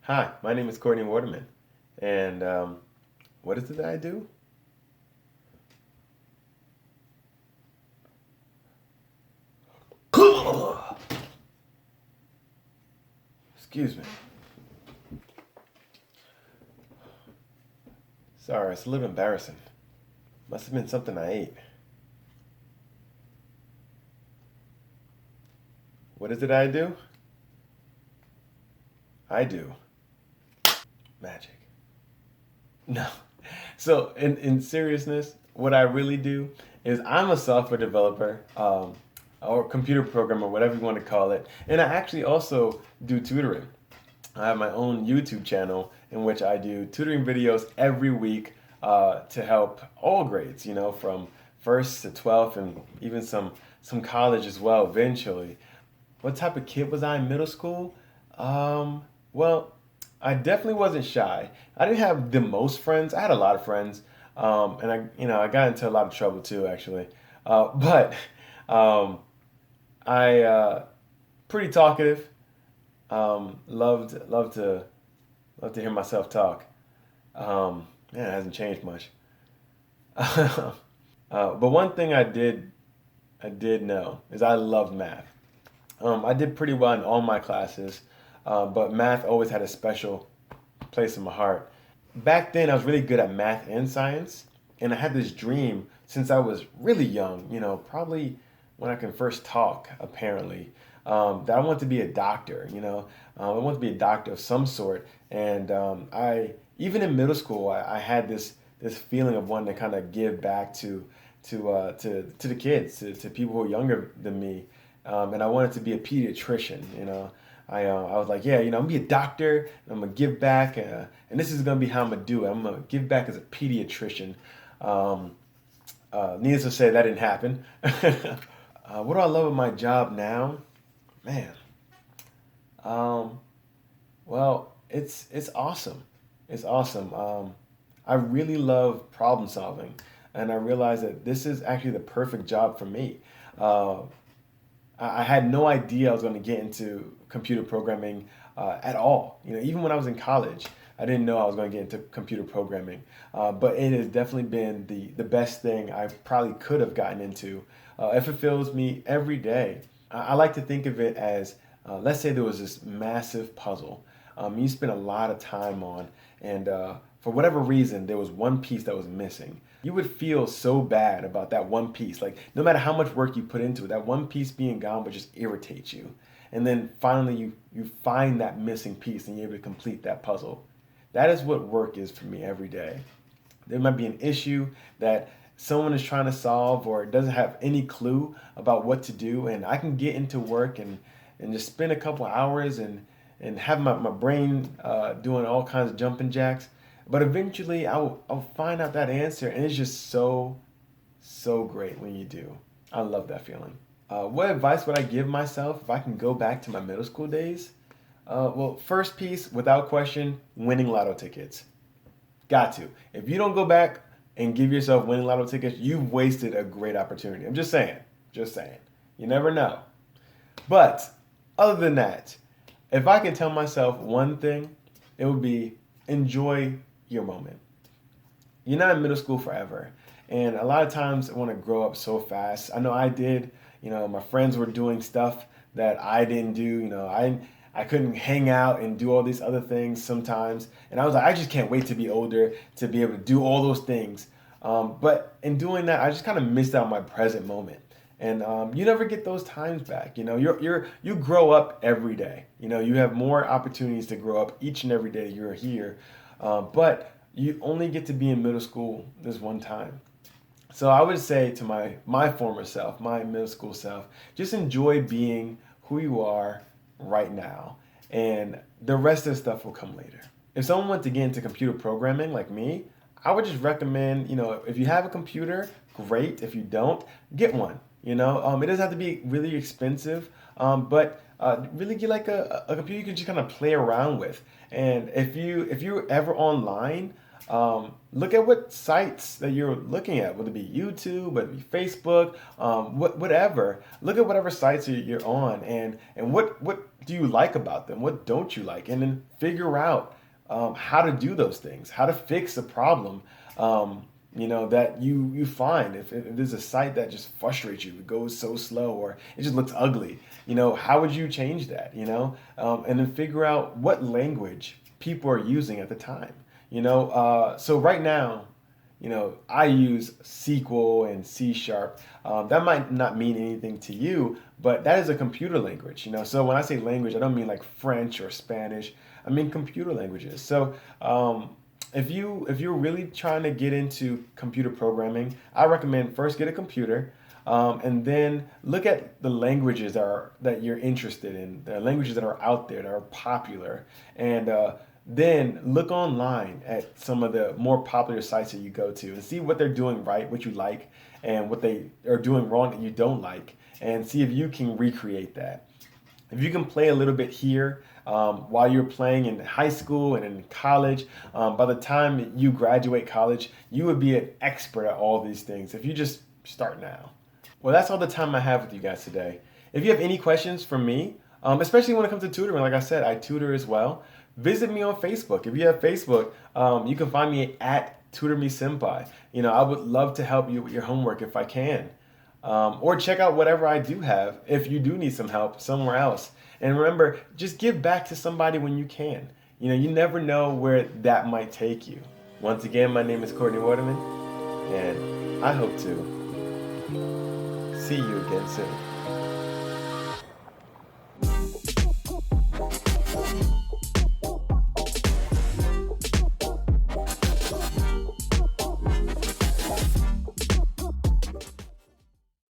Hi, my name is Courtney Waterman, and what is it that I do? Excuse me. Sorry, it's a little embarrassing. Must have been something I ate. What is it I do? I do magic. No. So, in seriousness, what I really do is I'm a software developer, or computer programmer, whatever you want to call it, and I actually also do tutoring. I have my own YouTube channel in which I do tutoring videos every week to help all grades, from first to 12th and even some college as well eventually. What type of kid was I in middle school? Well, I definitely wasn't shy. I didn't have the most friends. I had a lot of friends, and I got into a lot of trouble too, actually. But um, I pretty talkative. Loved to hear myself talk. Man, it hasn't changed much. But one thing I did know is I loved math. I did pretty well in all my classes, but math always had a special place in my heart. Back then, I was really good at math and science, and I had this dream since I was really young, probably when I can first talk, apparently, that I want to be a doctor, I want to be a doctor of some sort. And even in middle school, I had this feeling of wanting to kind of give back to the kids, to people who are younger than me, and I wanted to be a pediatrician. I was like, yeah, I'm gonna be a doctor. And I'm gonna give back, and this is gonna be how I'm gonna do it. I'm gonna give back as a pediatrician. Um, Needless to say, that didn't happen. What do I love about my job now? Man, um, well, it's awesome. It's awesome. I really love problem solving, and I realized that this is actually the perfect job for me. Uh, I had no idea I was going to get into computer programming at all. Even when I was in college, I didn't know I was going to get into computer programming. But it has definitely been the best thing I probably could have gotten into. It fulfills me every day. I like to think of it as, let's say there was this massive puzzle you spent a lot of time on, and for whatever reason, there was one piece that was missing. You would feel so bad about that one piece. Like, no matter how much work you put into it, that one piece being gone would just irritate you. And then finally, you find that missing piece and you're able to complete that puzzle. That is what work is for me every day. There might be an issue that someone is trying to solve or doesn't have any clue about what to do, and I can get into work and just spend a couple hours and have my brain doing all kinds of jumping jacks. But eventually I'll find out that answer, and it's just so great when you do. I love that feeling. What advice would I give myself if I can go back to my middle school days? Well, first piece, without question, winning lotto tickets. Got to. If you don't go back and give yourself winning lotto tickets, you've wasted a great opportunity. I'm just saying. Just saying. You never know. But other than that, if I could tell myself one thing, it would be enjoy your moment. You're not in middle school forever. And a lot of times I want to grow up so fast. I know I did. My friends were doing stuff that I didn't do. I couldn't hang out and do all these other things sometimes. And I was like, I just can't wait to be older to be able to do all those things. But in doing that, I just kind of missed out my present moment. And you never get those times back. You grow up every day. You have more opportunities to grow up each and every day you're here. But you only get to be in middle school this one time. So I would say to my former self, my middle school self, just enjoy being who you are right now, and the rest of the stuff will come later. If someone wants to get into computer programming like me, I would just recommend, if you have a computer, great. If you don't, get one. It doesn't have to be really expensive, but really get like a computer you can just kind of play around with. And if you're ever online, Look at what sites that you're looking at, whether it be YouTube, whether it be Facebook, whatever. Look at whatever sites you're on, and what do you like about them? What don't you like? And then figure out how to do those things, how to fix a problem. That you find if there's a site that just frustrates you, it goes so slow or it just looks ugly, how would you change that, and then figure out what language people are using at the time, so right now, I use SQL and C Sharp. That might not mean anything to you, but that is a computer language, so when I say language, I don't mean like French or Spanish. I mean computer languages. So if you're really trying to get into computer programming, I recommend first get a computer, and then look at the languages that you're interested in, the languages that are out there that are popular, and then look online at some of the more popular sites that you go to and see what they're doing right, what you like, and what they are doing wrong that you don't like, and see if you can recreate that. If you can play a little bit here while you're playing in high school and in college, by the time you graduate college, you would be an expert at all these things if you just start now. Well, that's all the time I have with you guys today. If you have any questions for me, especially when it comes to tutoring, like I said, I tutor as well. Visit me on Facebook. If you have Facebook, you can find me at Tutor Me Sempai. I would love to help you with your homework if I can. Or check out whatever I do have if you do need some help somewhere else. And remember, just give back to somebody when you can. You never know where that might take you. Once again, my name is Courtney Waterman, and I hope to see you again soon.